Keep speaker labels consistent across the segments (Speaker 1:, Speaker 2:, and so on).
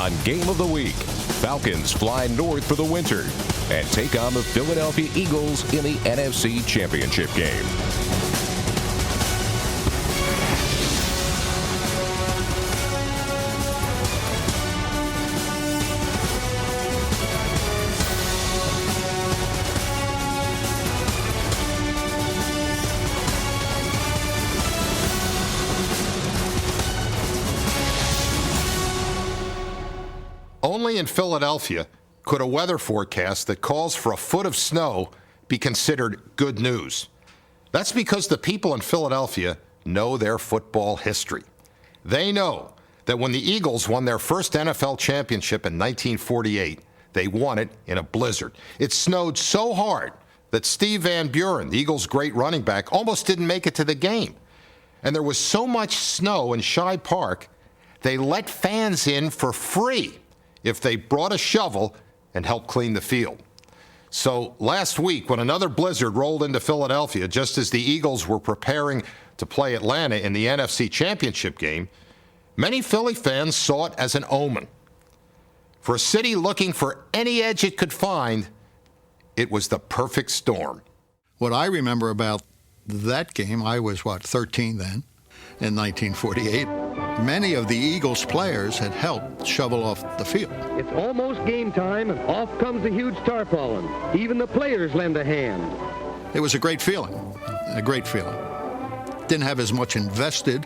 Speaker 1: On Game of the Week, Falcons fly north for the winter and take on the Philadelphia Eagles in the NFC Championship Game.
Speaker 2: Only in Philadelphia could a weather forecast that calls for a foot of snow be considered good news. That's because the people in Philadelphia know their football history. They know that when the Eagles won their first NFL championship in 1948, they won it in a blizzard. It snowed so hard that Steve Van Buren, the Eagles' great running back, almost didn't make it to the game. And there was so much snow in Shibe Park, they let fans in for free if they brought a shovel and helped clean the field. So last week, when another blizzard rolled into Philadelphia, just as the Eagles were preparing to play Atlanta in the NFC Championship game, many Philly fans saw it as an omen. For a city looking for any edge it could find, it was the perfect storm.
Speaker 3: What I remember about that game, I was, 13 then, in 1948. Many of the Eagles players had helped shovel off the field.
Speaker 4: It's almost game time, and off comes the huge tarpaulin. Even the players lend a hand.
Speaker 3: It was a great feeling, a great feeling. Didn't have as much invested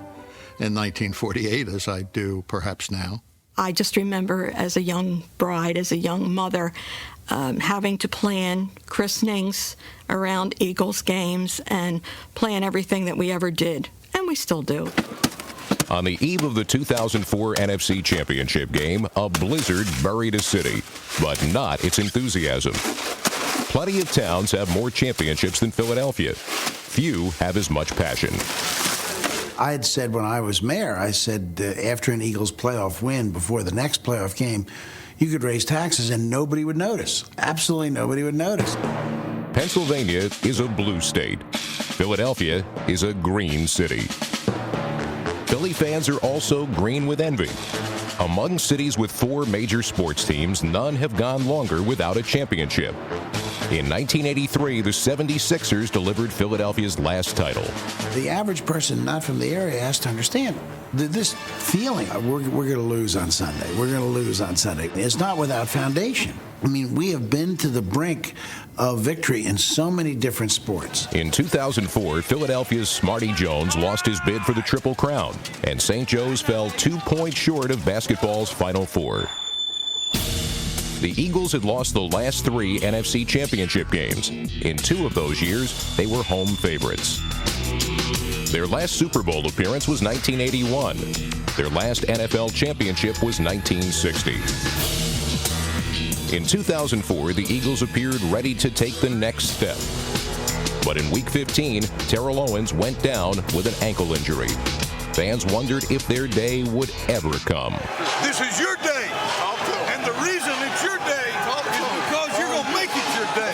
Speaker 3: in 1948 as I do perhaps now.
Speaker 5: I just remember as a young bride, as a young mother, having to plan christenings around Eagles games and plan everything that we ever did, and we still do.
Speaker 1: On the eve of the 2004 NFC Championship Game, a blizzard buried a city, but not its enthusiasm. Plenty of towns have more championships than Philadelphia. Few have as much passion.
Speaker 6: I had said when I was mayor, I said after an Eagles playoff win, before the next playoff game, you could raise taxes and nobody would notice. Absolutely nobody would notice.
Speaker 1: Pennsylvania is a blue state. Philadelphia is a green city. Philly fans are also green with envy. Among cities with 4 major sports teams, none have gone longer without a championship. In 1983, the 76ers delivered Philadelphia's last title.
Speaker 6: The average person not from the area has to understand this feeling, we're going to lose on Sunday. We're going to lose on Sunday. It's not without foundation. I mean, we have been to the brink of victory in so many different sports.
Speaker 1: In 2004, Philadelphia's Smarty Jones lost his bid for the Triple Crown, and St. Joe's fell 2 points short of basketball's Final Four. The Eagles had lost the last 3 NFC Championship games. In 2 of those years, they were home favorites. Their last Super Bowl appearance was 1981. Their last NFL championship was 1960. In 2004, the Eagles appeared ready to take the next step. But in Week 15, Terrell Owens went down with an ankle injury. Fans wondered if their day would ever come.
Speaker 7: This is your day. And the reason it's your day is because you're going to make it your day.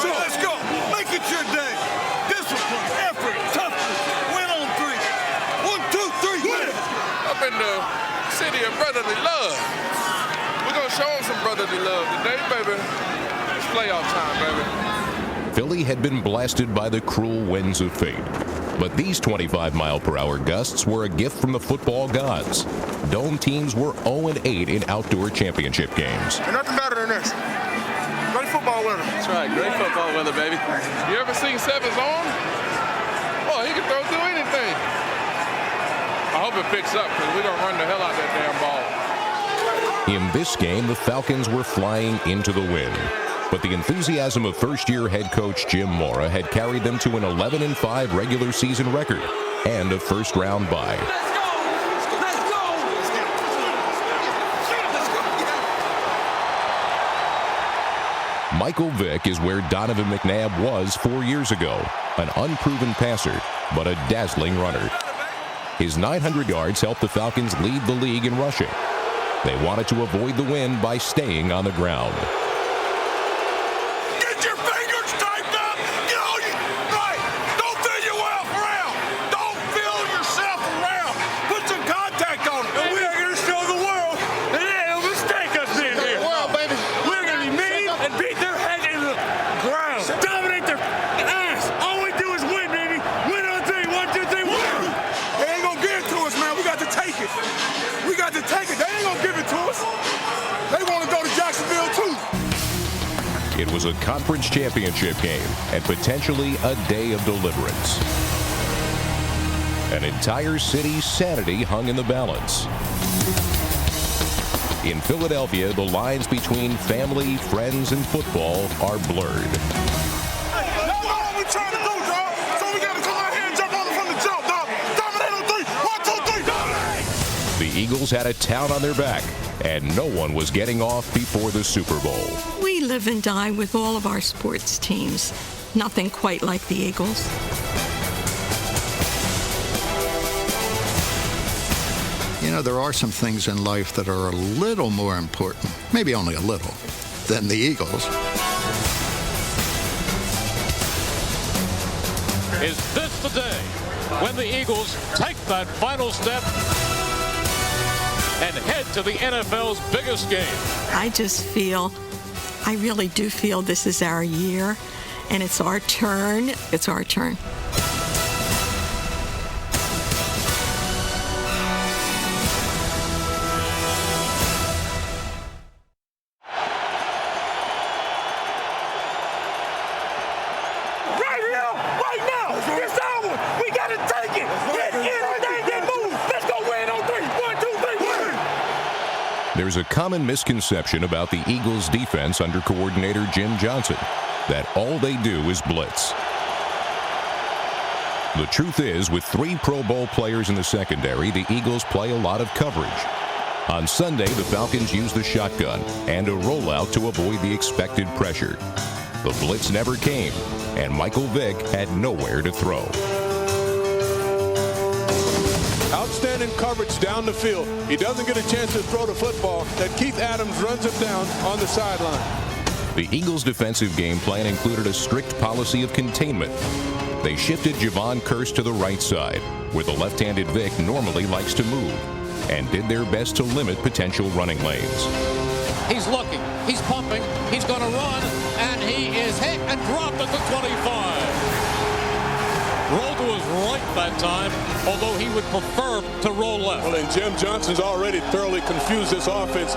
Speaker 7: So let's go. Make it your day. Discipline, effort, toughness. Win on 3. 1, 2, 3, win.
Speaker 8: Up in the city of brotherly love. We're going to show them some brotherly love today, baby. It's playoff time, baby.
Speaker 1: Philly had been blasted by the cruel winds of fate. But these 25-mile-per-hour gusts were a gift from the football gods. Dome teams were 0-8 in outdoor championship games.
Speaker 7: And nothing better than this. Great football weather.
Speaker 8: That's right, great football weather, baby. You ever seen Sevens on? Oh, he can throw through anything. I hope it picks up because we're going to run the hell out of that damn ball.
Speaker 1: In this game, the Falcons were flying into the wind. But the enthusiasm of first-year head coach Jim Mora had carried them to an 11-5 regular season record and a first-round bye. Michael Vick is where Donovan McNabb was 4 years ago, an unproven passer, but a dazzling runner. His 900 yards helped the Falcons lead the league in rushing. They wanted to avoid the win by staying on the ground.
Speaker 7: to take it. They ain't going to give it to us. They want to go to Jacksonville, too.
Speaker 1: It was a conference championship game and potentially a day of deliverance. An entire city's sanity hung in the balance. In Philadelphia, the lines between family, friends, and football are blurred.
Speaker 7: Y'all know what we're trying to do, dog. So we got to come out here and jump on it from the jump, dog. Dominate on 3. 1, 2, 3, dominate!
Speaker 1: The Eagles had a town on their back, and no one was getting off before the Super Bowl.
Speaker 5: We live and die with all of our sports teams. Nothing quite like the Eagles.
Speaker 3: You know, there are some things in life that are a little more important, maybe only a little, than the Eagles.
Speaker 9: Is this the day when the Eagles take that final step and head to the NFL's biggest game?
Speaker 5: I really do feel this is our year, and it's our turn. It's our turn.
Speaker 1: There's a common misconception about the Eagles' defense under coordinator Jim Johnson, that all they do is blitz. The truth is, with 3 Pro Bowl players in the secondary, the Eagles play a lot of coverage. On Sunday, the Falcons used the shotgun and a rollout to avoid the expected pressure. The blitz never came, and Michael Vick had nowhere to throw.
Speaker 10: Outstanding coverage down the field. He doesn't get a chance to throw the football. That Keith Adams runs him down on the sideline.
Speaker 1: The Eagles' defensive game plan included a strict policy of containment. They shifted Javon Curse to the right side, where the left-handed Vick normally likes to move, and did their best to limit potential running lanes.
Speaker 9: He's looking, he's pumping, he's going to run, and he is hit and dropped at the 25. Rolled to his right that time, although he would prefer to roll left.
Speaker 10: Well, and Jim Johnson's already thoroughly confused this offense.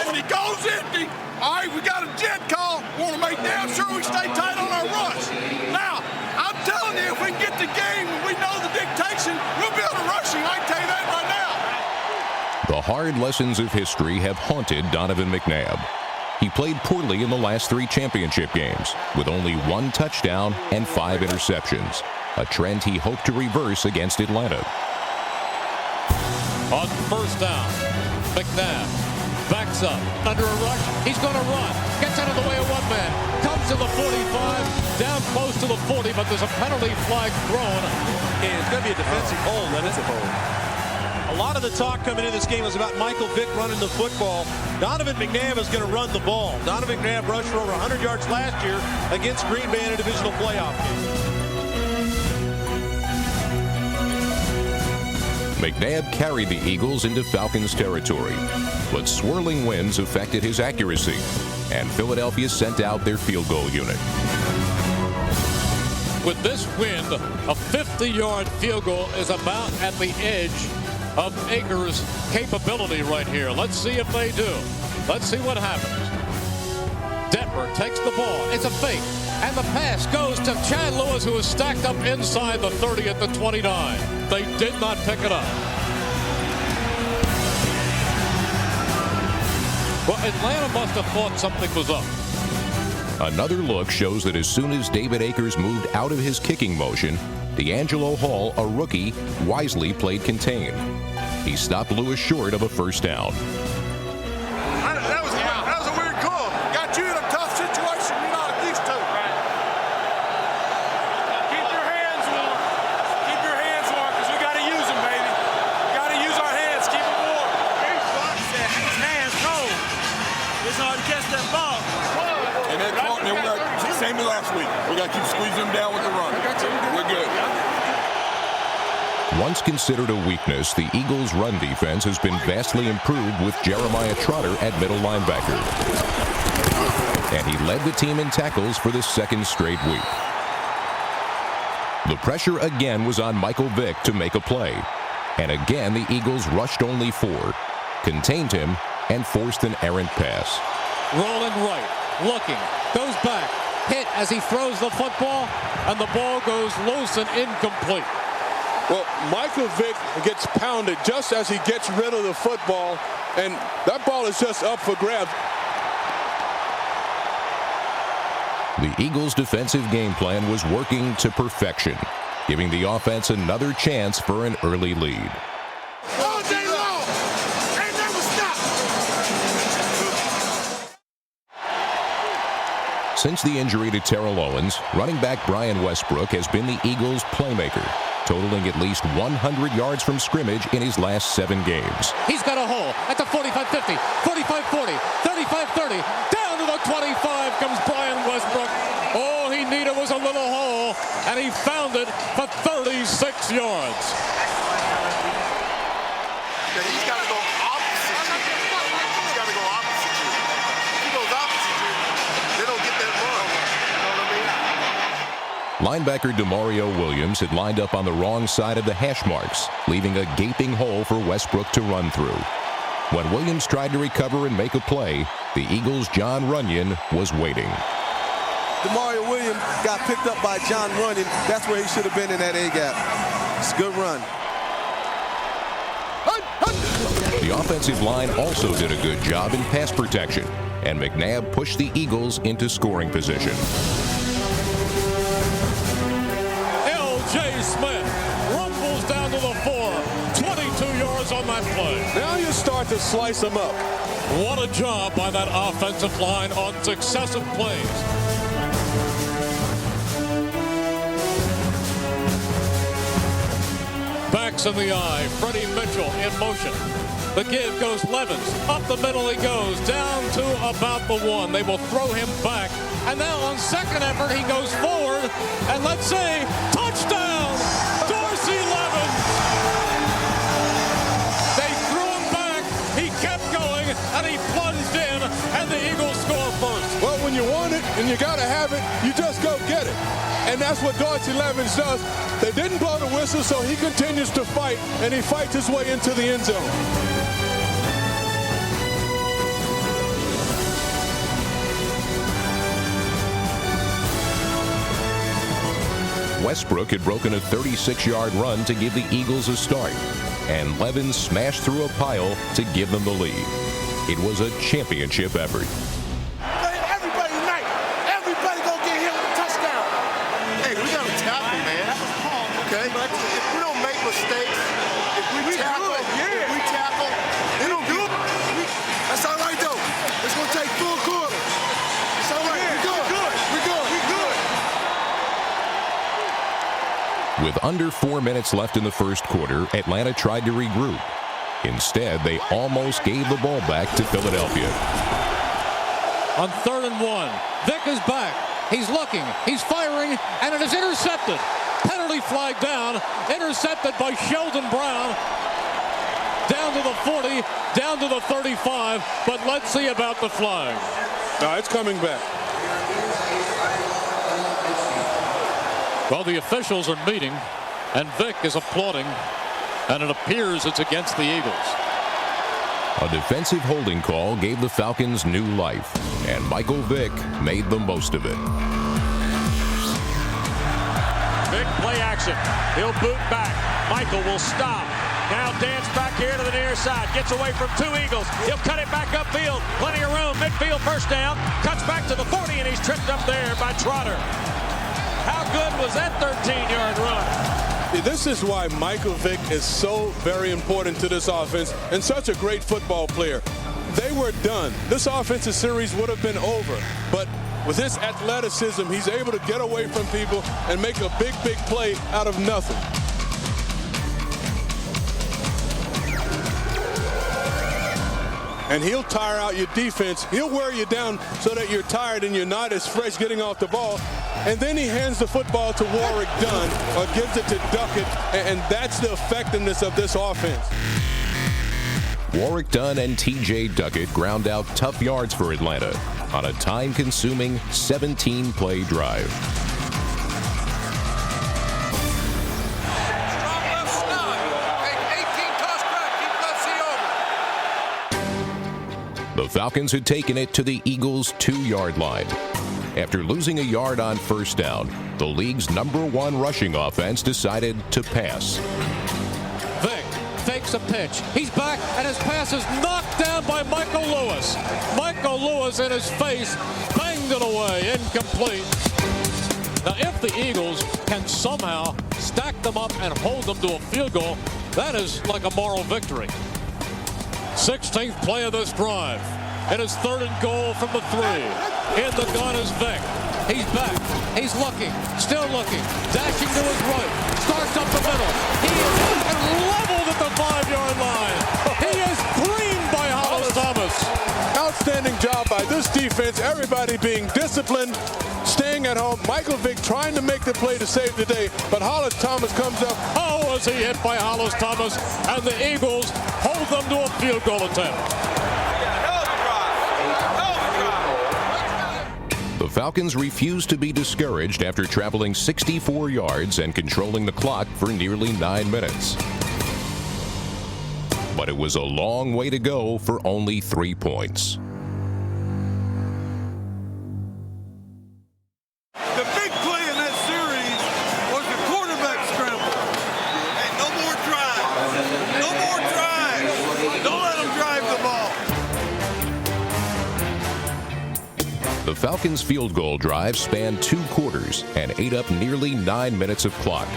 Speaker 7: When he goes empty, all right, we got a jet call. We want to make damn sure we stay tight on our rush. Now, I'm telling you, if we can get the game and we know the dictation, we'll be able to rush him. I can tell you that right now.
Speaker 1: The hard lessons of history have haunted Donovan McNabb. He played poorly in the last 3 championship games, with only 1 touchdown and 5 interceptions, a trend he hoped to reverse against Atlanta.
Speaker 9: On first down, McNabb backs up, under a rush, he's going to run, gets out of the way of one man, comes to the 45, down close to the 40, but there's a penalty flag thrown.
Speaker 11: It's going to be a defensive hold, and it's a hold. A lot of the talk coming into this game was about Michael Vick running the football. Donovan McNabb is going to run the ball. Donovan McNabb rushed for over 100 yards last year against Green Bay in a divisional playoff game.
Speaker 1: McNabb carried the Eagles into Falcons territory, but swirling winds affected his accuracy, and Philadelphia sent out their field goal unit.
Speaker 9: With this wind, a 50-yard field goal is about at the edge of Akers' capability right here. Let's see if they do. Let's see what happens. Detmer takes the ball. It's a fake. And the pass goes to Chad Lewis, who is stacked up inside the 30 at the 29. They did not pick it up. Well, Atlanta must have thought something was up.
Speaker 1: Another look shows that as soon as David Akers moved out of his kicking motion, D'Angelo Hall, a rookie, wisely played contain. He stopped Lewis short of a first down.
Speaker 7: That was a weird call. Got you in a tough situation you're not used to. Keep your hands warm. Keep your hands warm, because we got to use them, baby. We got to use our hands. Keep them warm. His hands cold. It's hard to catch that ball.
Speaker 10: And then we got same as last week. We got to keep squeezing them down with the run. We're good.
Speaker 1: Once considered a weakness, the Eagles' run defense has been vastly improved with Jeremiah Trotter at middle linebacker. And he led the team in tackles for the second straight week. The pressure again was on Michael Vick to make a play. And again, the Eagles rushed only 4, contained him, and forced an errant pass.
Speaker 9: Rolling right, looking, goes back, hit as he throws the football, and the ball goes loose and incomplete.
Speaker 10: Well, Michael Vick gets pounded just as he gets rid of the football, and that ball is just up for grabs.
Speaker 1: The Eagles' defensive game plan was working to perfection, giving the offense another chance for an early lead.
Speaker 7: All day long. Ain't never stop.
Speaker 1: Since the injury to Terrell Owens, running back Brian Westbrook has been the Eagles' playmaker, totaling at least 100 yards from scrimmage in his last 7 games.
Speaker 9: He's got a hole at the 45-50, 45-40, 35-30. Down to the 25 comes Brian Westbrook. All he needed was a little hole, and he found it for 36 yards.
Speaker 7: He's got to go opposite you. He's got to go opposite you. If he goes opposite you, they don't get that run. You know what I mean?
Speaker 1: Linebacker Demario Williams had lined up on the wrong side of the hash marks, leaving a gaping hole for Westbrook to run through. When Williams tried to recover and make a play, the Eagles' John Runyon was waiting.
Speaker 12: Demario Williams got picked up by John Runyon. That's where he should have been in that A-gap. It's a good run.
Speaker 1: The offensive line also did a good job in pass protection, and McNabb pushed the Eagles into scoring position.
Speaker 9: L.J. Smith rumbles down to the 4, 22 yards on that play.
Speaker 10: Now you start to slice them up.
Speaker 9: What a job by that offensive line on successive plays. Backs in the eye, Freddie Mitchell in motion. The give goes Levens. Up the middle he goes, down to about the 1. They will throw him back. And now on second effort, he goes forward. And let's see, touchdown, Dorsey Levens. They threw him back, he kept going, and he plunged in, and the Eagles score first.
Speaker 10: Well, when you want it and you got to have it, you just go get it. And that's what Dorsey Levens does. They didn't blow the whistle, so he continues to fight, and he fights his way into the end zone.
Speaker 1: Westbrook had broken a 36-yard run to give the Eagles a start, and Levens smashed through a pile to give them the lead. It was a championship effort.
Speaker 7: Everybody tonight, everybody gonna get hit with a touchdown. Hey, we gotta tackle, man. Okay? If we don't make mistakes, if we tackle, they don't do it. That's all right, though. It's gonna take full quarter. It's all right. We're good. We're good. We're good.
Speaker 1: With under 4 minutes left in the first quarter, Atlanta tried to regroup. Instead, they almost gave the ball back to Philadelphia.
Speaker 9: On 3rd and 1, Vick is back. He's looking, he's firing, and it is intercepted. Penalty flag down, intercepted by Sheldon Brown. Down to the 40, down to the 35, but let's see about the flag.
Speaker 10: No, it's coming back.
Speaker 9: Well, the officials are meeting, and Vick is applauding, and it appears it's against the Eagles.
Speaker 1: A defensive holding call gave the Falcons new life, and Michael Vick made the most of it.
Speaker 11: Big play action. He'll boot back. Michael will stop. Now dance back here to the near side. Gets away from 2 Eagles. He'll cut it back upfield. Plenty of room. Midfield first down. Cuts back to the 40, and he's tripped up there by Trotter. How good was that 13-yard run?
Speaker 10: This is why Michael Vick is so very important to this offense and such a great football player. They were done. This offensive series would have been over. But with his athleticism, he's able to get away from people and make a big, big play out of nothing. And he'll tire out your defense. He'll wear you down so that you're tired and you're not as fresh getting off the ball. And then he hands the football to Warrick Dunn or gives it to Duckett. And that's the effectiveness of this offense.
Speaker 1: Warwick Dunn and T.J. Duckett ground out tough yards for Atlanta on a time-consuming 17-play drive. The Falcons had taken it to the Eagles' 2-yard line. After losing a yard on first down, the league's #1 rushing offense decided to pass.
Speaker 9: Vick fakes a pitch. He's back, and his pass is knocked down by Michael Lewis. Michael Lewis in his face banged it away, incomplete. Now, if the Eagles can somehow stack them up and hold them to a field goal, that is like a moral victory. 16th play of this drive. It is 3rd and goal from the 3. In the gun is Vick. He's back. He's looking. Still looking. Dashing to his right. Starts up the middle. He is leveled at the 5-yard line. He is creamed by Hollis Thomas.
Speaker 10: Outstanding job by this defense. Everybody being disciplined, staying at home. Michael Vick trying to make the play to save the day, but Hollis Thomas comes up.
Speaker 9: Oh, was he hit by Hollis Thomas, and the Eagles hold them to a field goal attempt.
Speaker 1: The Falcons refused to be discouraged after traveling 64 yards and controlling the clock for nearly 9 minutes. But it was a long way to go for only 3 points.
Speaker 7: The big play in that series was the quarterback scramble. Hey, no more drives. No more drives. Don't let them drive the ball.
Speaker 1: The Falcons' field goal drive spanned 2 quarters and ate up nearly 9 minutes of clock.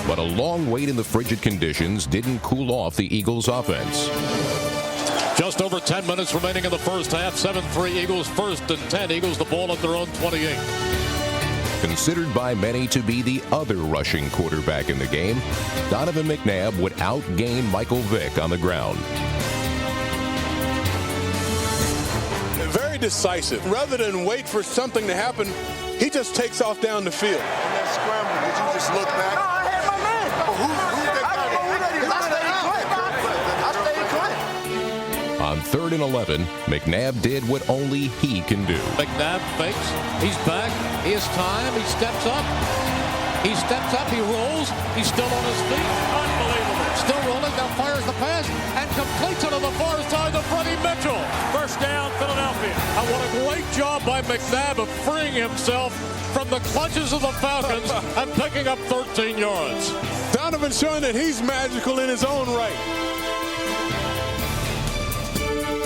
Speaker 1: But a long wait in the frigid conditions didn't cool off the Eagles' offense.
Speaker 9: Just over 10 minutes remaining in the first half. 7-3 Eagles, 1st and 10. Eagles the ball at their own 28.
Speaker 1: Considered by many to be the other rushing quarterback in the game, Donovan McNabb would outgain Michael Vick on the ground.
Speaker 10: Very decisive. Rather than wait for something to happen, he just takes off down the field.
Speaker 7: In that scramble, did you just look back?
Speaker 13: No, I had my man.
Speaker 1: On 3rd and 11, McNabb did what only he can do.
Speaker 9: McNabb fakes. He's back. He has time. He steps up. He steps up. He rolls. He's still on his feet. Unbelievable. Still rolling. Now fires the pass and completes it on the far side to Freddie Mitchell. First down, Philadelphia. And what a great job by McNabb of freeing himself from the clutches of the Falcons and picking up 13 yards.
Speaker 10: Donovan showing that he's magical in his own right.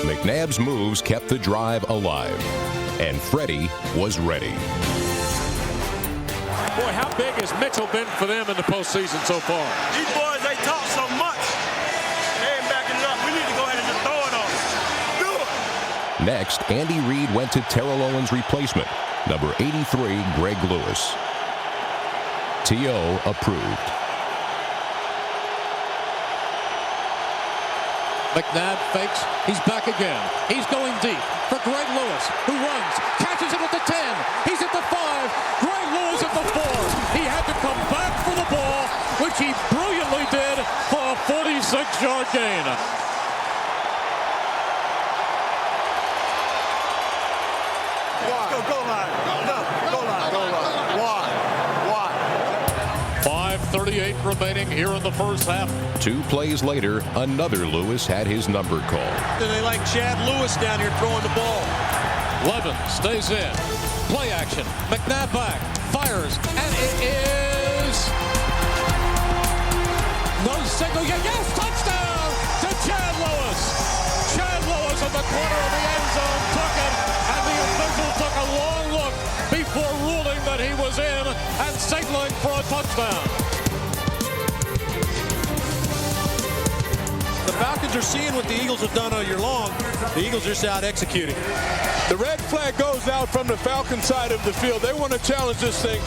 Speaker 1: McNabb's moves kept the drive alive, and Freddie was ready.
Speaker 9: Boy, how big has Mitchell been for them in the postseason so far?
Speaker 7: These boys, they talk so much. They ain't backing it up. We need to go ahead and just throw it on them. Do it.
Speaker 1: Next, Andy Reid went to Terrell Owens' replacement, number 83, Greg Lewis. T.O. approved.
Speaker 9: McNabb fakes. He's back again. He's going deep for Greg Lewis, who runs, catches it at the 10. He's at the 5. Greg Lewis at the 4. He had to come back for the ball, which he brilliantly did for a 46-yard gain.
Speaker 7: Go line. Go line. Why?
Speaker 9: 5:38 remaining here in the first half.
Speaker 1: 2 plays later, another Lewis had his number called.
Speaker 11: They like Chad Lewis down here throwing the ball.
Speaker 9: Levin stays in. Play action. McNabb back. Fires. And it is... No signal yet. Yes, touchdown to Chad Lewis. Chad Lewis in the corner of the end zone took it. And the official took a long look before ruling that he was in and signaling for a touchdown.
Speaker 11: The Falcons are seeing what the Eagles have done all year long. The Eagles are just out executing.
Speaker 10: The red flag goes out from the Falcon side of the field. They want to challenge this thing.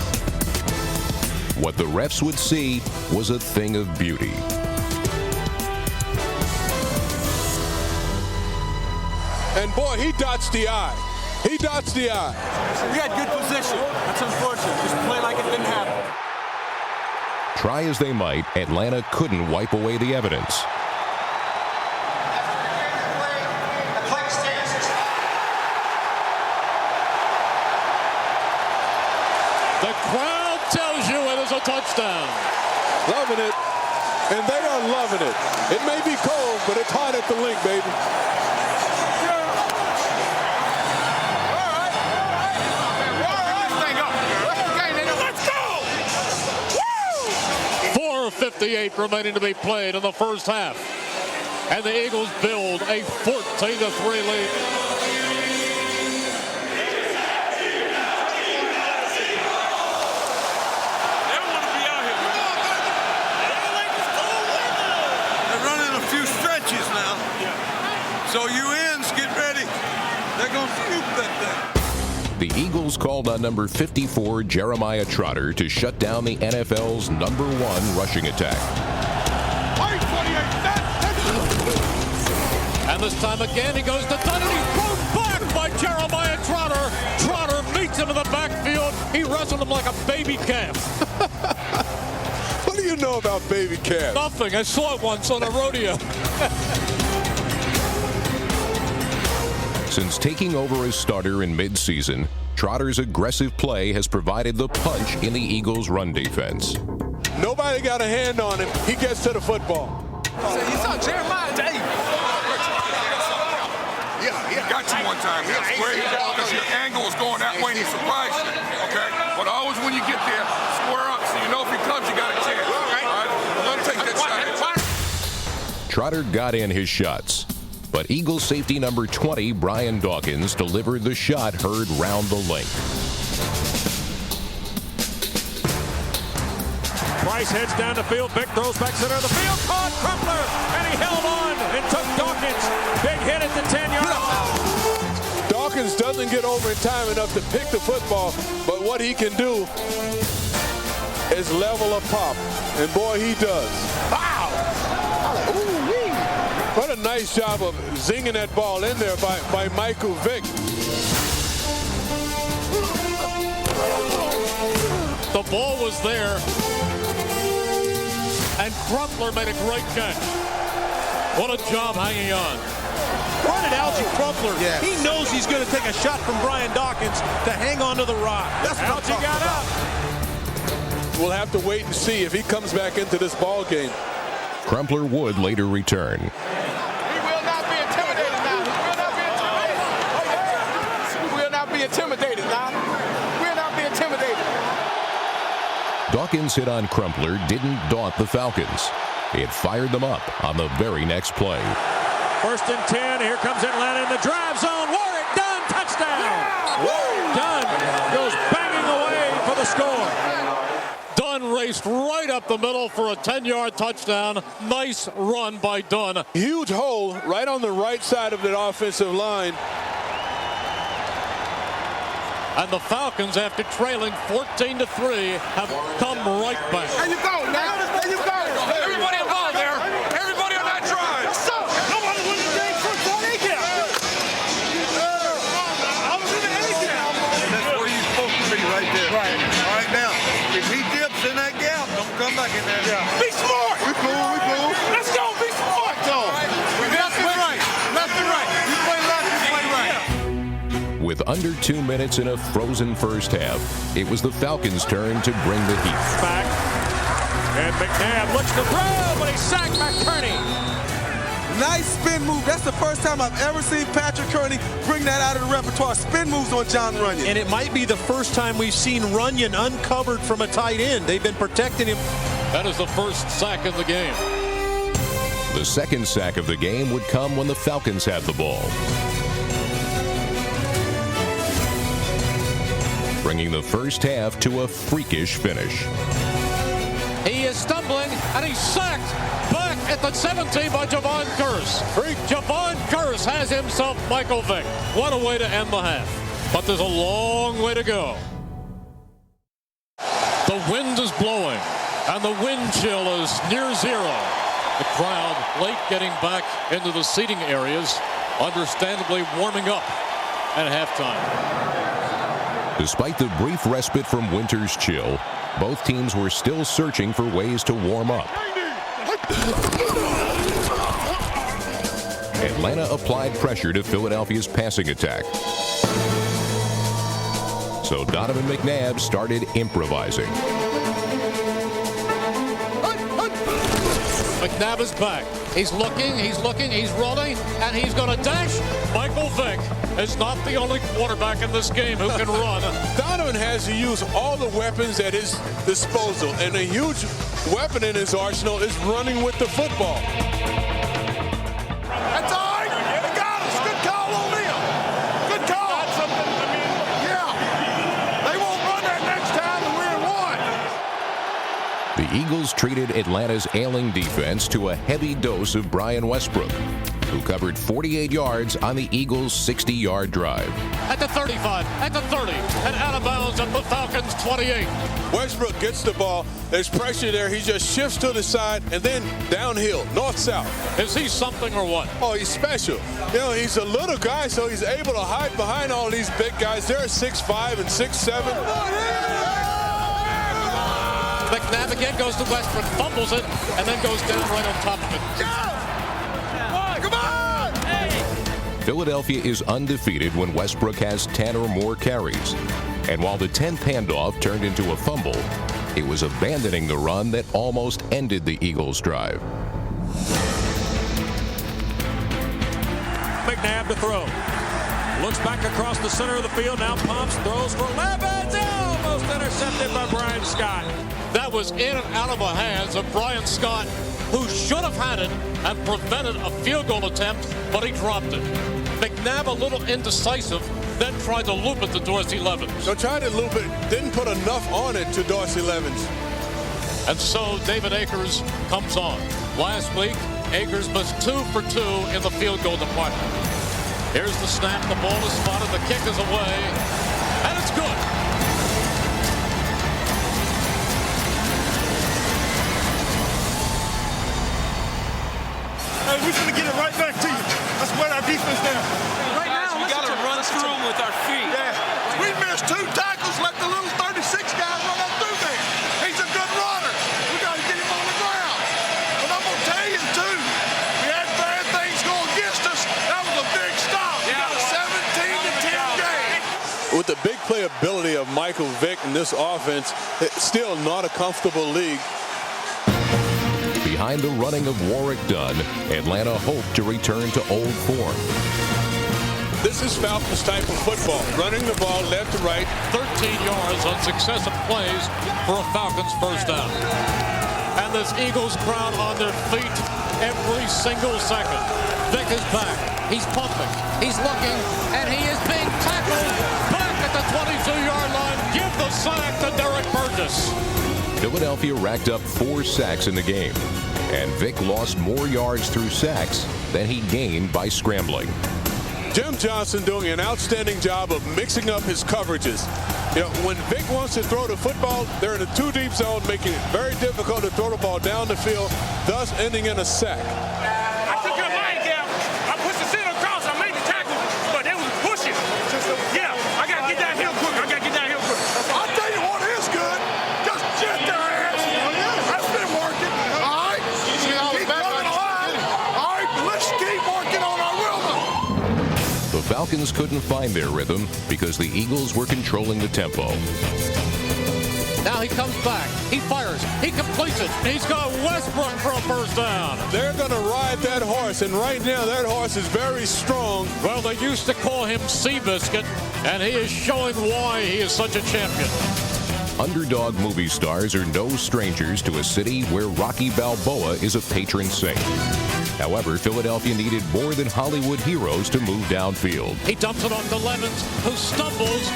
Speaker 1: What the refs would see was a thing of beauty.
Speaker 10: And boy, he dots the I. He dots the I.
Speaker 7: We had good position. That's unfortunate. Just play like it didn't happen.
Speaker 1: Try as they might, Atlanta couldn't wipe away the evidence.
Speaker 9: The crowd tells you it is a touchdown.
Speaker 10: Loving it, and they are loving it. It may be cold, but it's hot at the link, baby.
Speaker 9: Let's go! 4:58 remaining to be played in the first half. And the Eagles build a 14-3 lead.
Speaker 7: So you ends, get ready. They're going to scoop that thing.
Speaker 1: The Eagles called on number 54, Jeremiah Trotter, to shut down the NFL's number 1 rushing attack.
Speaker 9: And this time again, he goes to Dunn, and he's thrown back by Jeremiah Trotter. Trotter meets him in the backfield. He wrestled him like a baby calf.
Speaker 10: What do you know about baby calves?
Speaker 9: Nothing. I saw it once on a rodeo.
Speaker 1: Since taking over as starter in mid-season, Trotter's aggressive play has provided the punch in the Eagles' run defense.
Speaker 10: Nobody got a hand on him. He gets to the football.
Speaker 7: You saw Jeremiah, Dave. Yeah, he got you one time. He square because your angle is going that way and he surprised you. Okay? But always when you get there, square up so you know if he comes, you got a chance. All right? Let him take that shot.
Speaker 1: Trotter got in his shots, but Eagles safety number 20, Brian Dawkins, delivered the shot heard round the link.
Speaker 11: Price heads down the field. Vick throws back center of the field. Caught Crumpler, and he held on and took Dawkins. Big hit at the 10-yard line.
Speaker 10: Dawkins doesn't get over in time enough to pick the football, but what he can do is level a pop, and boy, he does. Wow! Ooh-wee. What a nice job of zinging that ball in there by Michael Vick.
Speaker 9: The ball was there, and Crumpler made a great catch. What a job hanging on.
Speaker 11: Where did Algie Crumpler? Yes. He knows he's going to take a shot from Brian Dawkins to hang on to the rock. That's what Algie got up.
Speaker 10: We'll have to wait and see if he comes back into this ball game.
Speaker 1: Crumpler would later return.
Speaker 7: He will not be intimidated now. He will not be intimidated. He will not be intimidated now. He will not be intimidated.
Speaker 1: Dawkins' hit on Crumpler didn't daunt the Falcons. It fired them up on the very next play.
Speaker 11: 1st and 10. Here comes Atlanta in the drive zone. Warwick, Dunn, touchdown. Yeah! Dunn goes banging away for the score.
Speaker 9: Dunn raced right up the middle for a 10-yard touchdown. Nice run by Dunn.
Speaker 10: Huge hole right on the right side of the offensive line.
Speaker 9: And the Falcons, after trailing 14-3, have come right back.
Speaker 7: There you go, now. There you go. Everybody involved there. Everybody on that drive. Nobody win the game first on A-gap. I was in the A-gap. That's where you're supposed to be right there. Right. All right, now, if he dips in that gap, don't come back in there. Yeah. Be smart. We cool. Let's go. Be smart. Go. Left and right. Left and right. You play left, you play right.
Speaker 1: With under 2 minutes in a frozen first half, it was the Falcons' turn to bring the heat.
Speaker 11: Back. And McNabb looks to throw, but he sacked McCurney.
Speaker 12: Nice spin move. That's the first time I've ever seen Patrick Kearney bring that out of the repertoire. Spin moves on John Runyon.
Speaker 11: And it might be the first time we've seen Runyon uncovered from a tight end. They've been protecting him.
Speaker 9: That is the first sack of the game.
Speaker 1: The second sack of the game would come when the Falcons had the ball, bringing the first half to a freakish finish.
Speaker 9: He is stumbling, and he's sacked back at the 17 by Javon Curse. Javon Curse has himself Michael Vick. What a way to end the half. But there's a long way to go. The wind is blowing, and the wind chill is near zero. The crowd late getting back into the seating areas, understandably warming up at halftime.
Speaker 1: Despite the brief respite from winter's chill, both teams were still searching for ways to warm up. Atlanta applied pressure to Philadelphia's passing attack. So Donovan McNabb started improvising.
Speaker 9: McNabb is back. He's looking, he's rolling, and he's going to dash. Michael Vick is not the only quarterback in this game who can run.
Speaker 10: Donovan has to use all the weapons at his disposal, and a huge weapon in his arsenal is running with the football.
Speaker 7: That's all right. They got us. Good call on them. Good call. That's something, yeah. They won't run that next time, and we're in one.
Speaker 1: The Eagles treated Atlanta's ailing defense to a heavy dose of Brian Westbrook, who covered 48 yards on the Eagles' 60-yard drive.
Speaker 9: At the 35, at the 30, and out of bounds at the Falcons' 28.
Speaker 10: Westbrook gets the ball. There's pressure there. He just shifts to the side and then downhill, north-south.
Speaker 9: Is he something or what?
Speaker 10: Oh, he's special. You know, he's a little guy, so he's able to hide behind all these big guys. They're 6'5" and 6'7".
Speaker 9: McNabb again goes to Westbrook, fumbles it, and then goes down right on top of it.
Speaker 7: Come on! Hey.
Speaker 1: Philadelphia is undefeated when Westbrook has 10 or more carries. And while the 10th handoff turned into a fumble, it was abandoning the run that almost ended the Eagles' drive.
Speaker 11: McNabb to throw. Looks back across the center of the field, now pumps, throws for Levitt, almost intercepted by Brian Scott.
Speaker 9: That was in and out of the hands of Brian Scott, who should have had it and prevented a field goal attempt, but he dropped it. McNabb a little indecisive, then tried to loop it to Dorsey Levens.
Speaker 10: So tried to loop it, didn't put enough on it to Dorsey Levens.
Speaker 9: And so David Akers comes on. Last week, Akers was 2 for 2 in the field goal department. Here's the snap, the ball is spotted, the kick is away, and it's good.
Speaker 7: Hey, we're going to get it right back to you. Let's wear our defense down.
Speaker 13: Right now, we got to run through them with our feet.
Speaker 7: Yeah. We missed 2 tackles, let the little 36 guy run up through there. He's a good runner. We got to get him on the ground. But I'm going to tell you, too, we had bad things go against us. That was a big stop. We got a 17-10 game.
Speaker 10: With the big playability of Michael Vick in this offense, it's still not a comfortable league.
Speaker 1: Behind the running of Warrick Dunn, Atlanta hoped to return to old form.
Speaker 10: This is Falcons type of football, running the ball left to right.
Speaker 9: 13 yards on successive plays for a Falcons first down. And this Eagles crowd on their feet every single second. Vick is back. He's pumping. He's looking. And he is being tackled back at the 22-yard line. Give the sack to Derek Burgess.
Speaker 1: Philadelphia racked up 4 sacks in the game, and Vick lost more yards through sacks than he gained by scrambling.
Speaker 10: Jim Johnson doing an outstanding job of mixing up his coverages. You know, when Vick wants to throw the football, they're in a 2-deep zone, making it very difficult to throw the ball down the field, thus ending in a sack.
Speaker 13: I took your line down. I pushed the center across. I made the tackle, but they was pushing. Yeah, I got to get down here quick.
Speaker 7: I'll tell you what is good. Just jet their ass. That's been working. All right. Keep coming alive. All right, let's keep working on our rhythm.
Speaker 1: The Falcons couldn't find their rhythm because the Eagles were controlling the tempo.
Speaker 9: Now he comes back. He fires. He completes it. He's got Westbrook for a first down.
Speaker 10: They're going to ride that horse, and right now that horse is very strong.
Speaker 9: Well, they used to call him Seabiscuit, and he is showing why he is such a champion.
Speaker 1: Underdog movie stars are no strangers to a city where Rocky Balboa is a patron saint. However, Philadelphia needed more than Hollywood heroes to move downfield.
Speaker 9: He dumps it off to Levens, who stumbles.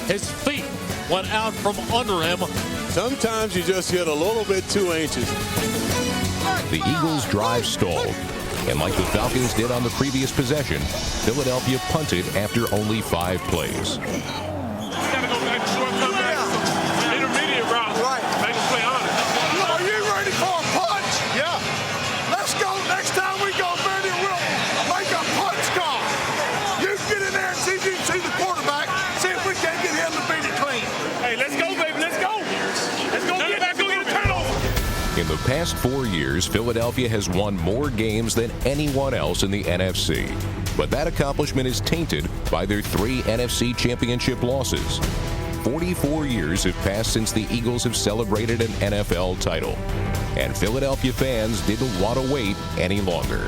Speaker 9: His feet went out from under him.
Speaker 10: Sometimes you just get a little bit too anxious.
Speaker 1: The Eagles' drive stalled, and like the Falcons did on the previous possession, Philadelphia punted after only 5 plays.
Speaker 13: We got to go back to shortcut back. Intermediate route. Right. Make them play honest.
Speaker 7: Are you ready for a punch? Yeah. Let's go. Next time we go, Brady, we'll make a punch call. You get in there and see if you can see the quarterback. See if we can't get him to beat it clean.
Speaker 13: Hey, let's go, baby. Let's go. Let's go get back. Go get a turnover.
Speaker 1: In the past 4 years, Philadelphia has won more games than anyone else in the NFC. But that accomplishment is tainted by their 3 NFC Championship losses. 44 years have passed since the Eagles have celebrated an NFL title, and Philadelphia fans didn't want to wait any longer.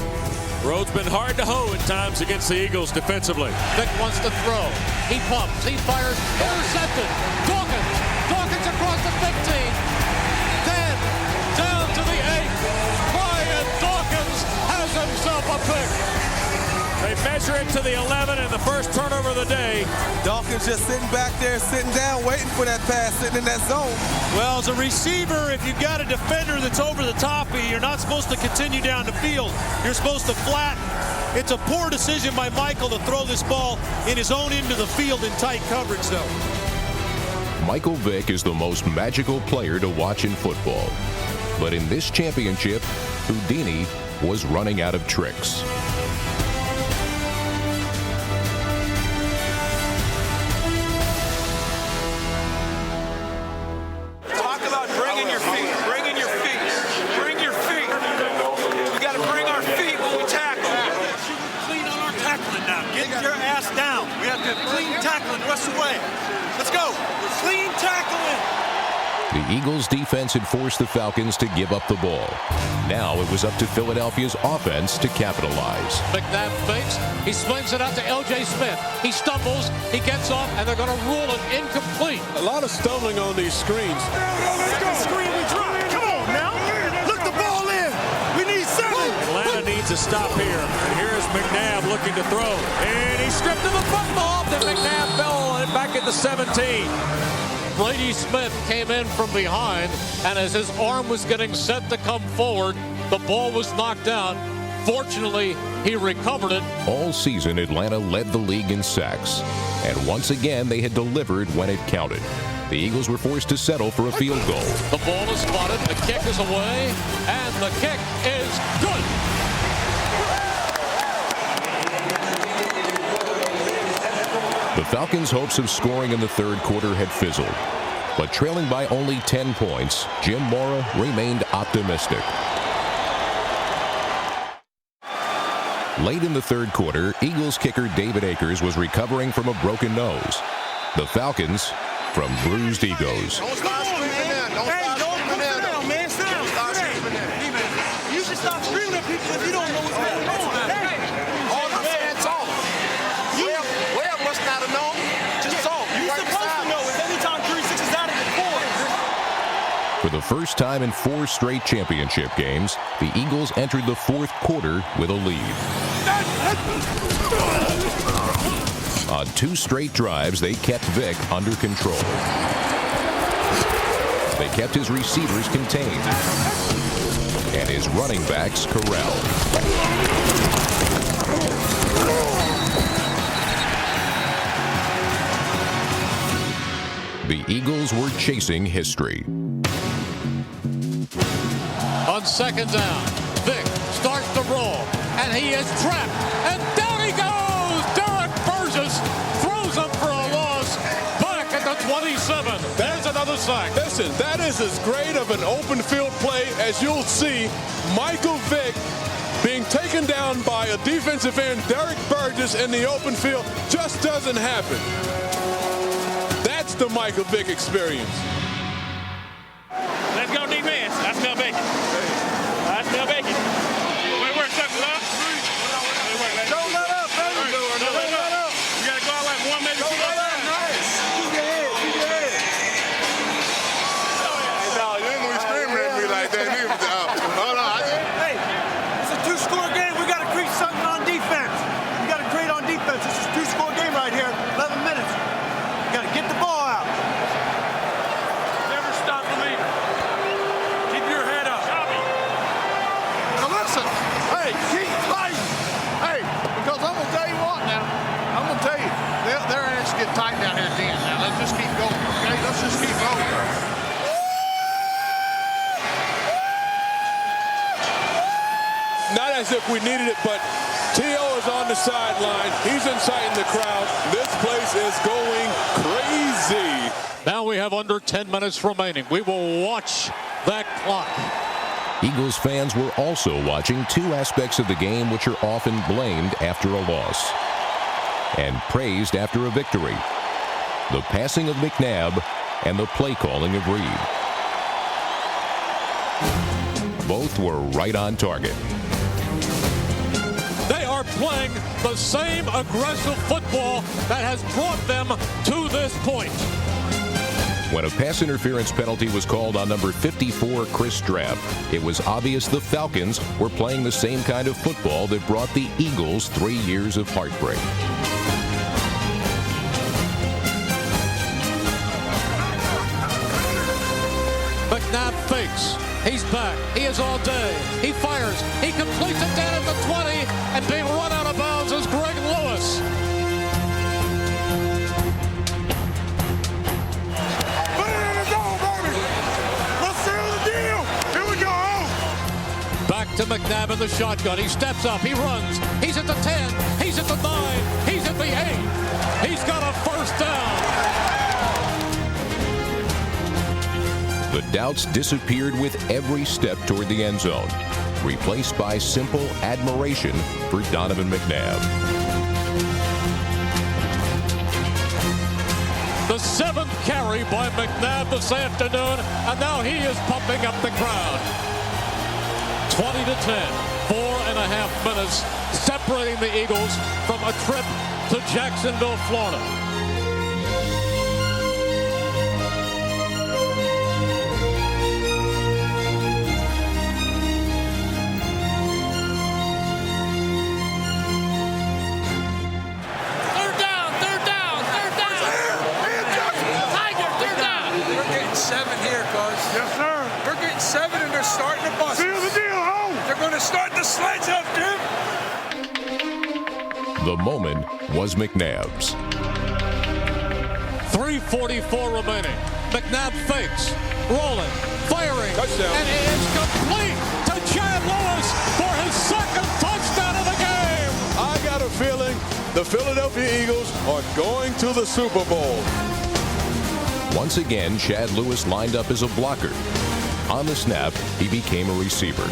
Speaker 9: Road's been hard to hoe at times against the Eagles defensively. Vick wants to throw. He pumps. He fires. Intercepted. Dawkins across the 15. 10. Down to the 8. Brian Dawkins has himself a pick. They measure it to the 11 and the first turnover of the day.
Speaker 12: Dawkins just sitting back there, sitting down, waiting for that pass, sitting in that zone.
Speaker 11: Well, as a receiver, if you've got a defender that's over the top of you, you're not supposed to continue down the field. You're supposed to flatten. It's a poor decision by Michael to throw this ball in his own end of the field in tight coverage, though.
Speaker 1: Michael Vick is the most magical player to watch in football. But in this championship, Houdini was running out of tricks. The Eagles' defense had forced the Falcons to give up the ball. Now it was up to Philadelphia's offense to capitalize.
Speaker 9: McNabb fakes. He swings it out to L.J. Smith. He stumbles. He gets off, and they're going to rule it incomplete.
Speaker 10: A lot of stumbling on these screens.
Speaker 13: Second screen we drop. Come on now. Look the ball in. We need 7.
Speaker 9: Atlanta needs a stop here. And here's McNabb looking to throw. And he stripped of the football. Then McNabb fell back at the 17. Brady Smith came in from behind, and as his arm was getting set to come forward, the ball was knocked out. Fortunately, he recovered it.
Speaker 1: All season, Atlanta led the league in sacks, and once again, they had delivered when it counted. The Eagles were forced to settle for a field goal.
Speaker 9: The ball is spotted, the kick is away, and the kick is good.
Speaker 1: The Falcons' hopes of scoring in the third quarter had fizzled, but trailing by only 10 points, Jim Mora remained optimistic. Late in the third quarter, Eagles kicker David Akers was recovering from a broken nose. The Falcons from bruised egos.
Speaker 13: Don't start screaming in. Don't sit down, man. Sit down. You should stop screaming at people if you don't know what's going on.
Speaker 2: All the fans off. Webb must not have known. Just talk.
Speaker 13: You're supposed to know it. Anytime 3-6 is out of it, 4.
Speaker 1: For the first time in 4 straight championship games, the Eagles entered the fourth quarter with a lead. On 2 straight drives, they kept Vick under control. They kept his receivers contained and his running backs corralled. The Eagles were chasing history.
Speaker 9: On second down, Vick starts to roll, and he is trapped, and down he goes! Derek Burgess throws him for a loss back at the 27. There's another sack.
Speaker 10: Listen, that is as great of an open field play as you'll see. Michael Vick being taken down by a defensive end, Derek Burgess, in the open field just doesn't happen. That's the Michael Vick experience.
Speaker 13: Let's go, defense. I smell bacon. I smell bacon. Way to work, Chuck, love. Don't let up, baby. Don't let up. You got to go out like 1 minute. Don't let up. Nice. Keep your head. Keep your head.
Speaker 7: Hey, dog, you ain't gonna be screaming at me like that either, dog. Hold on.
Speaker 13: Hey, it's a 2-score game. We got to create something on defense. We got to create on defense. This is a 2-score game right here. 11 minutes. You got to get the ball out. Never stop believing. Keep your head up.
Speaker 2: Now listen, hey, keep fighting. Hey, because I'm going to tell you what now. I'm going to tell you, their hands get tight down here at the end now. Let's just keep going, okay? Let's just keep going.
Speaker 10: Not as if we needed it, but T.O. is on the sideline. He's inciting the crowd. This place is going crazy.
Speaker 9: Now we have under 10 minutes remaining. We will watch that clock.
Speaker 1: Eagles fans were also watching 2 aspects of the game which are often blamed after a loss and praised after a victory. the passing of McNabb, and the play calling of Reed. Both were right on target.
Speaker 9: They are playing the same aggressive football that has brought them to this point.
Speaker 1: When a pass interference penalty was called on number 54, Chris Strapp, it was obvious the Falcons were playing the same kind of football that brought the Eagles 3 years of heartbreak.
Speaker 9: McNabb fakes. He's back. He is all day. He fires. He completes it down at the 20, and being run out of bounds is Greg Lewis. Back to McNabb in the shotgun. He steps up. He runs. He's at the 10. He's at the 9. He's at the 8. He's got a first down.
Speaker 1: The doubts disappeared with every step toward the end zone, replaced by simple admiration for Donovan McNabb.
Speaker 9: The 7th carry by McNabb this afternoon, and now he is pumping up the crowd. 20-10, 4.5 minutes separating the Eagles from a trip to Jacksonville, Florida.
Speaker 7: Yes, sir. We're getting 7 and they're starting to bust. Seal the deal, ho! They're going to start the sledge up, Jim.
Speaker 1: The moment was McNabb's.
Speaker 9: 3:44 remaining. McNabb fakes, rolling, firing,
Speaker 10: touchdown.
Speaker 9: And it is complete to Chad Lewis for his 2nd touchdown of the game.
Speaker 10: I got a feeling the Philadelphia Eagles are going to the Super Bowl.
Speaker 1: Once again, Chad Lewis lined up as a blocker. On the snap, he became a receiver.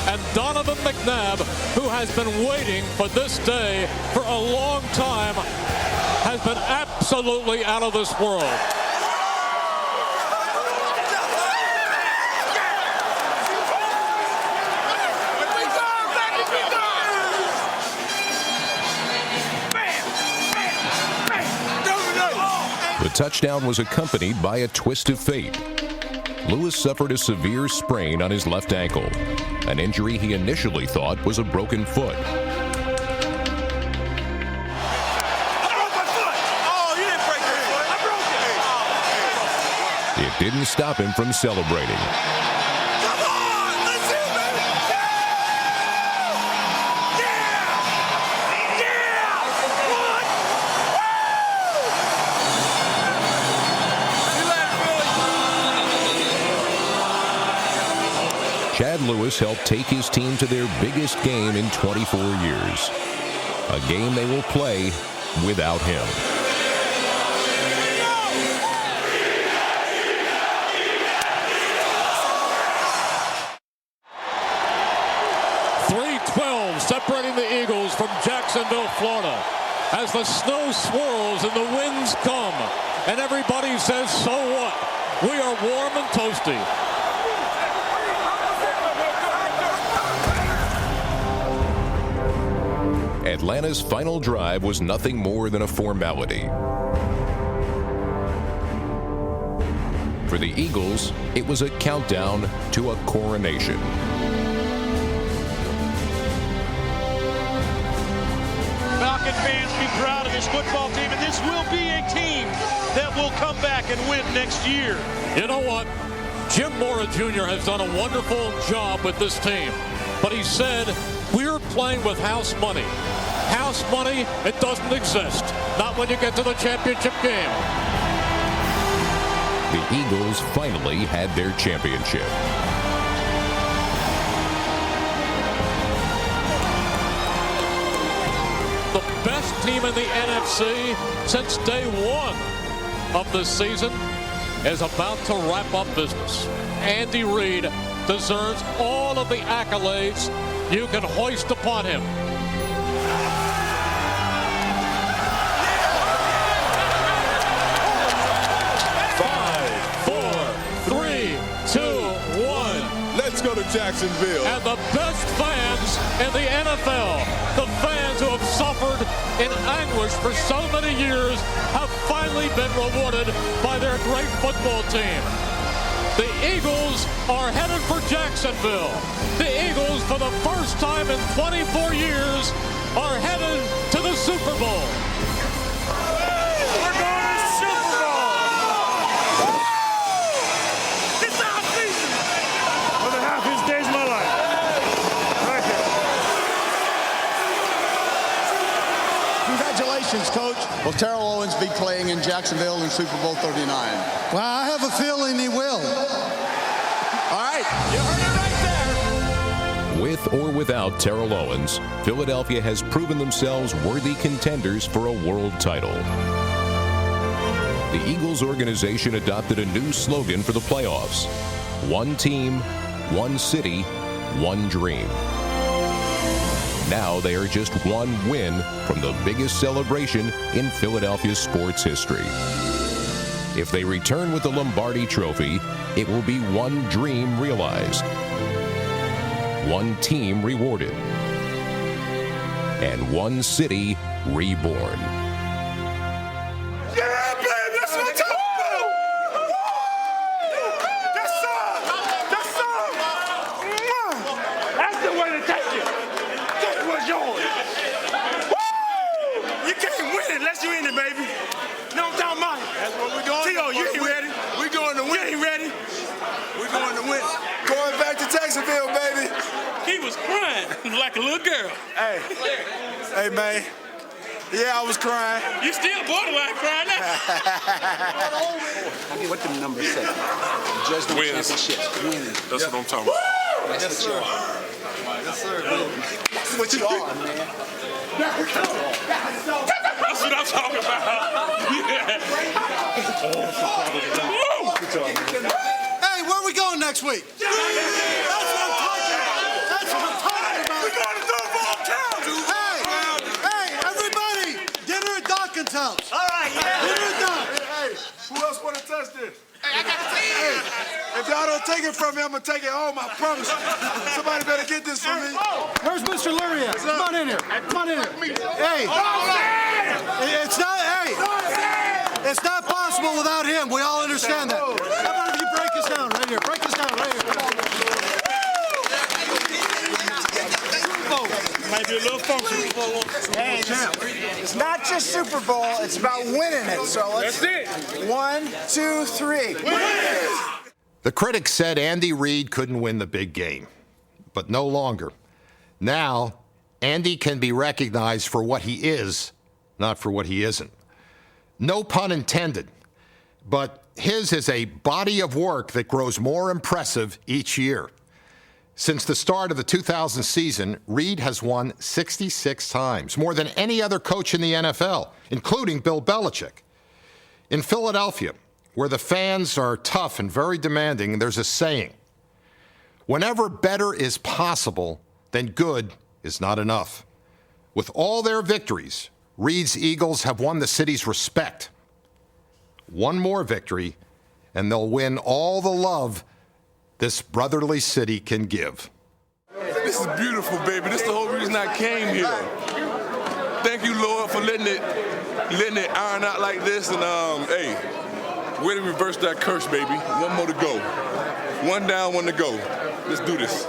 Speaker 9: And Donovan McNabb, who has been waiting for this day for a long time, has been absolutely out of this world.
Speaker 1: The touchdown was accompanied by a twist of fate. Lewis suffered a severe sprain on his left ankle, an injury he initially thought was a broken foot. It didn't stop him from celebrating.
Speaker 7: Come on! Let's do it, baby! Yeah! Yeah! Yeah! What? Woo!
Speaker 1: Chad Lewis helped take his team to their biggest game in 24 years. A game they will play without him.
Speaker 9: Separating the Eagles from Jacksonville, Florida. As the snow swirls and the winds come, and everybody says, so what? We are warm and toasty.
Speaker 1: Atlanta's final drive was nothing more than a formality. For the Eagles, it was a countdown to a coronation.
Speaker 11: Falcon fans, be proud of this football team, and this will be a team that will come back and win next year.
Speaker 9: You know what? Jim Mora Jr. has done a wonderful job with this team, but he said, we're playing with house money. House money, it doesn't exist. Not when you get to the championship game.
Speaker 1: The Eagles finally had their championship.
Speaker 9: The best team in the NFC since day one of the season is about to wrap up business. Andy Reid deserves all of the accolades you can hoist upon him.
Speaker 10: Let's go to Jacksonville.
Speaker 9: And the best fans in the NFL, the fans who have suffered in anguish for so many years, have finally been rewarded by their great football team. The Eagles are headed for Jacksonville. The Eagles, for the first time in 24 years, are headed to the Super Bowl.
Speaker 13: We're going to the Super Bowl! This is our season! For the happiest days of my life. Right here.
Speaker 14: Congratulations, Coach. Will Terrell Owens be playing in Jacksonville in Super Bowl 39?
Speaker 3: Well, I have a feeling he will.
Speaker 14: All right, you heard it right there.
Speaker 1: With or without Terrell Owens, Philadelphia has proven themselves worthy contenders for a world title. The Eagles organization adopted a new slogan for the playoffs: one team, one city, one dream. Now they are just one win from the biggest celebration in Philadelphia sports history. If they return with the Lombardi Trophy, it will be one dream realized, one team rewarded, and one city reborn.
Speaker 13: Yeah, baby, that's what I'm talking about! Yes, sir! Yes, sir! That's the way to take it. This was yours. Woo! You can't win it unless you're in it, baby. No, I'm talking about it. That's what we're doing. T.O., you ain't ready. We're going to win. You ain't ready. We're going to win.
Speaker 12: Going back to Jacksonville, baby.
Speaker 13: He was crying like a little girl.
Speaker 12: Hey, man. Yeah, I was crying.
Speaker 13: You still borderline crying now.
Speaker 14: What the numbers say? Just the championship. Winning.
Speaker 8: That's what I'm talking about.
Speaker 14: That's what you are.
Speaker 12: Yes, sir.
Speaker 14: That's what you are, man.
Speaker 8: That's what I'm talking about.
Speaker 3: Hey, where are we going next week? That's what I'm talking about. That's what I'm talking about.
Speaker 13: We're going to Duval Town.
Speaker 3: Hey, everybody, dinner at Dawkins' house.
Speaker 13: All right, yeah.
Speaker 3: Dinner at Dawkins.
Speaker 12: Hey, who else want to touch this? Hey, I got to see it. If y'all don't take it from me, I'm going to take it home, I promise you. Somebody better get this from me.
Speaker 3: Where's Mr. Lurie at? Come on in here. Come on in here. Hey, it's not possible without him. We all understand that. How about if you break us down right here? Break us down right here.
Speaker 13: Might be a little funky.
Speaker 14: Hey, it's not just Super Bowl, it's about winning it. So let's.
Speaker 13: That's it.
Speaker 14: 1, 2, 3.
Speaker 2: The critics said Andy Reid couldn't win the big game, but no longer. Now, Andy can be recognized for what he is, not for what he isn't. No pun intended, but his is a body of work that grows more impressive each year. Since the start of the 2000 season, Reid has won 66 times, more than any other coach in the NFL, including Bill Belichick. In Philadelphia, where the fans are tough and very demanding, there's a saying: whenever better is possible, then good is not enough. With all their victories, Reid's Eagles have won the city's respect. One more victory, and they'll win all the love this brotherly city can give.
Speaker 8: This is beautiful, baby. This is the whole reason I came here. Thank you, Lord, for letting it iron out like this. And hey, way to reverse that curse, baby. One more to go. One down, one to go. Let's do this.